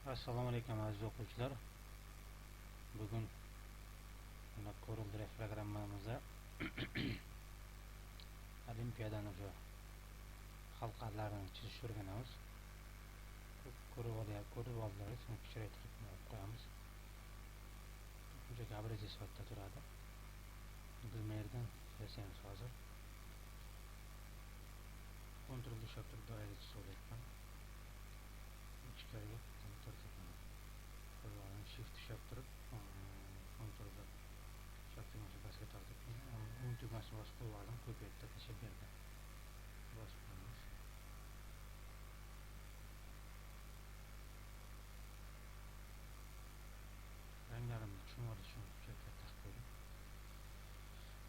Assalomu alaykum aziz o'quvchilar. Bugun Corel Drive programmamizda olimpiadani o'sha xalqalarini chizishni o'rganamiz. Ko'rib oldilaringiz, shuni kichraytirib qo'yamiz. Unchaki abraziya sifatida turadi. Bilmaydigan yasaymiz hozir. Kontrol ushlab turib doiraga chizib olyapman. Ichkariga shift ushlab turib kontrolda ushlab turgan pastga tortib o'ng tugmasini bosib qo'yib oldim. Ko'paytirib tashlab berdim. Bosib qo'yamiz. Ranglarimni tushunib olish uchun ko'paytirib qo'ydim.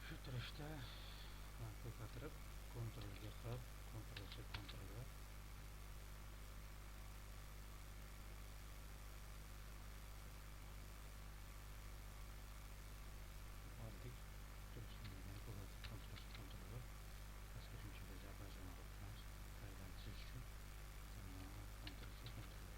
Shu turishda ko'paytirib kontrolga qilib kontrolga oldik. Turishini kontrolga pastga shunchalik jabrazani qo'yamiz. Aylantish uchun kontrolga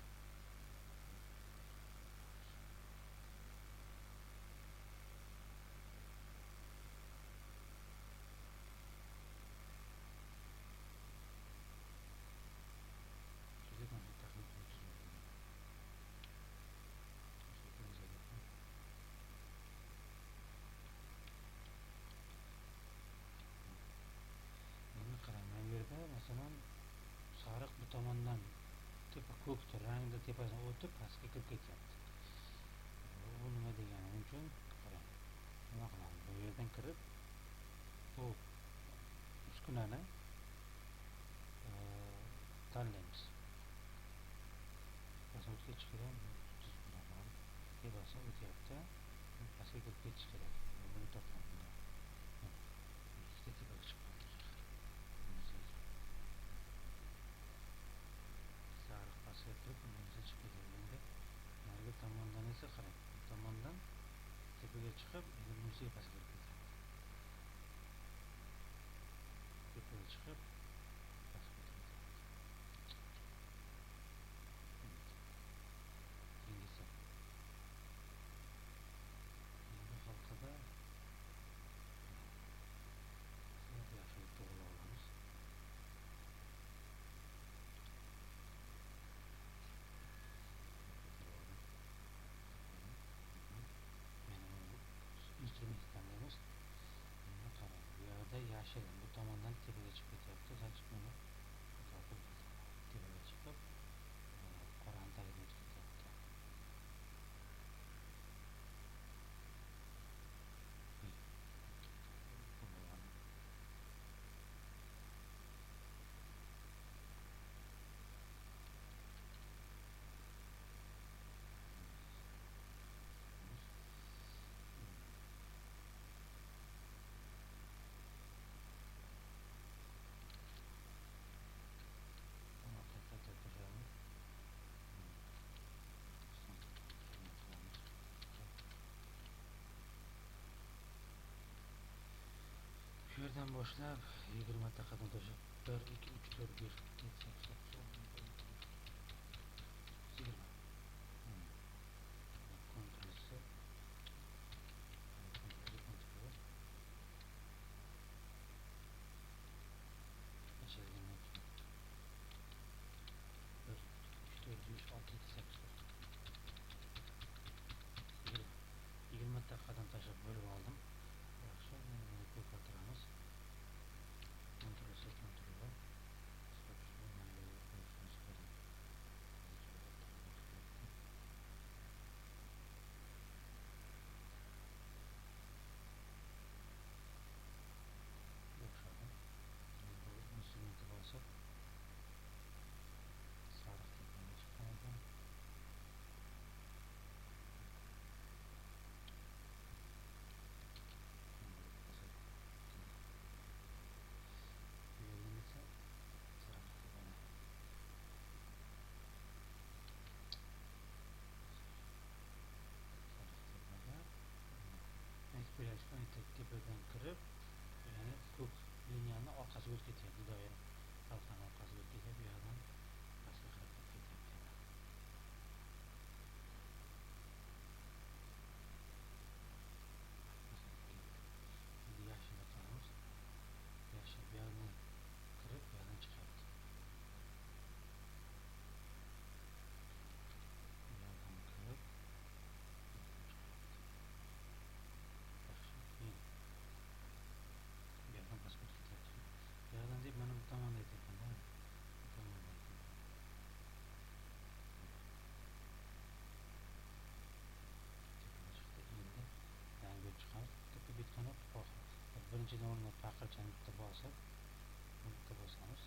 masalan sariq bu tomondan tepa ko'kdir, rangda tepasidan o'tib pastga kirib ketyapti. Bu nima degani uchun qarang. Nima qilamiz? Bu yerdan kirib bu uskunani tanlaymiz. Pastga chiqaram, tepasidan o'tyapti. Pastga kirib ketish kerak. Buni to'xtatamiz. Ikkita tepaga chiqib sariq pastga kirib bunisi chiqib ketganda narigi tomondan esa qarang. Bu tomondan tepaga chiqib, endi bunisi pastga kirib ketadi. Tepaga chiqib pastga kirib ketadi. Keyingisi. Endi halqada yaxshi to'g'ri olamiz. Instrument tanlaymiz. Buni qarang. Bu yerda yashil, bu tomondan tepaga chiqib ketyapti. Значит, buni tepaga chiqib qorani tagidan o'tib ketyapti. Şu yerden boshlab 20 ta qadam tashlab 1 2 3 4 1 2 20 kontrolsi aşağıdan 1 2 3 4 5 6 7 8 20 ta qadam tashlab bo'lib oldim. Yaxshi, ko'paytiramiz. Kontrolsi kontrolga instrumenti bosib sariq tepani chiqardim. Tepadan kirib, ya'ni ko'k liniyani orqasiga o'tib ketyapti, doira halqani orqasiga o'tib ketyapti, bu yerdan pastga qarab ketyapti. birinchidan olingan paqirchani bitta bosib, bitta bosamiz.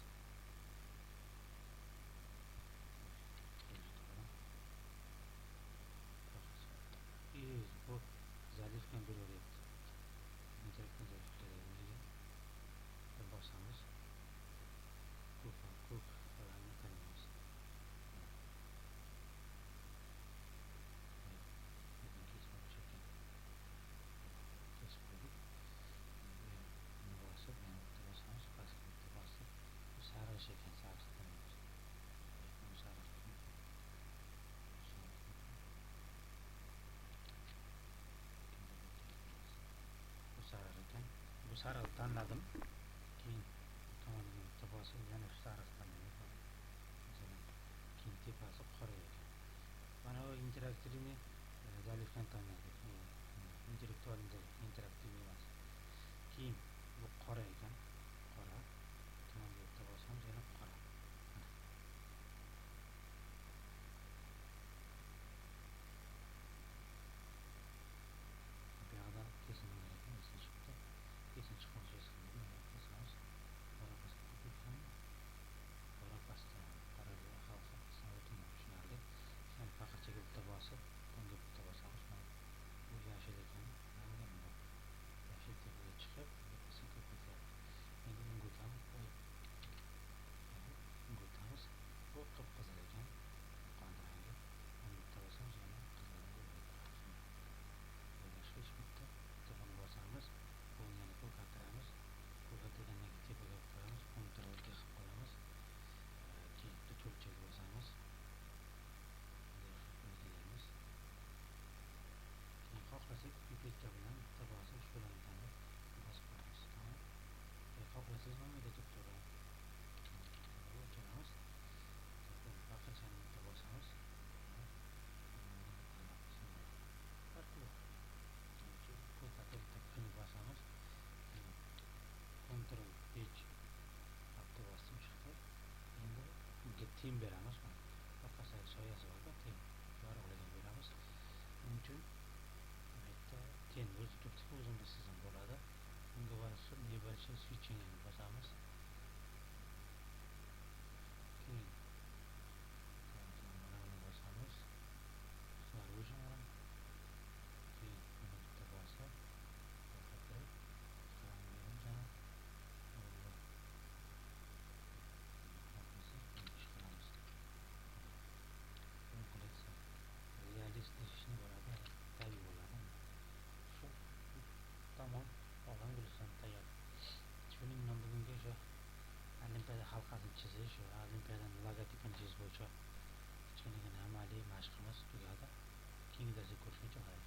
Bu zaливкani beraveryapti. Interaktiv zaливkalarga bosamiz. Ko'k rangni tanlaymiz. Kesib qo'ydik. Buni bosib, yana bitta bosamiz. Pastga bitta bosib, bu sarg'ish ekan, sarg'ish tanlaymiz. Bu sarg'ish. Bu sariq tanladim. Keyin tomoniga bitta bosib, yana shu sariq tanlaymiz. Keyin tepasi qora ekan. Mana bu interaktivni zaливкani tanladik. Interaktiv emas. Keyin bu qora ekan. Qora. Tomoniga bitta bosamiz, yana qora. Bu yoqda kesilgan ekan, chiqdi. Kesin chiqmoqchi ekan. Kesamiz. Qora pastga ko'paytirib, qora pastga qoraga xalqa qismini tushunarli. Yana paqirchaga bitta bosib, bunga bitta bosamiz. Bu yashil ekan. Mana bu yashil tepaga chiqib, kesin ko'paytiryapti. Endi unga o'tamiz. Bu qip-qizil ekan. Qon rangi. Buni bitta bosamiz, yana qizilni boshqa ish bitta. Buni bosamiz. Buni yana ko'paytiramiz. Ko'paytirgandan keyin tepaga qo'yamiz. Kontrolga qilib qolamiz. Keyin bitta cho'pchak bosamiz. O'zlaymiz. Keyin xohlasak pipetka bilan bitta bosib shularni tanlab bosib qo'yamiz. Tamom. Xohlasangiz mayda to'g'ri. O'chiramiz. Paqirchani bitta bosamiz. Ko'rsatib bitta bosamiz. Ctrl H bitta bosib chiqdi. Endi bunga tem beramiz. Orqasiga soyasi bor-ku, tem. Yorug'ligini beramiz. Buning uchun bitta tem o'zi turibdi, o'zini bilsangiz ham bo'ladi. Bunga bosib, ne bo'lishi switchingni bosamiz. Keyin mana buni bosamiz. Снаружи. Keyin buni bitta bosib, to'xtatib, chiqaramiz. Realistlashishni bo'ladi, tabiiy bo'ladi. Shu tamom, olgan guliston tayyor. Shuning bilan bugungi shu Olimpiada halqasini chizish va Olimpiadaning logotipini chizish bo'yicha kichkinagina amaliy mashqimiz tugadi. Keyingi darsda ko'rishguncha xayr.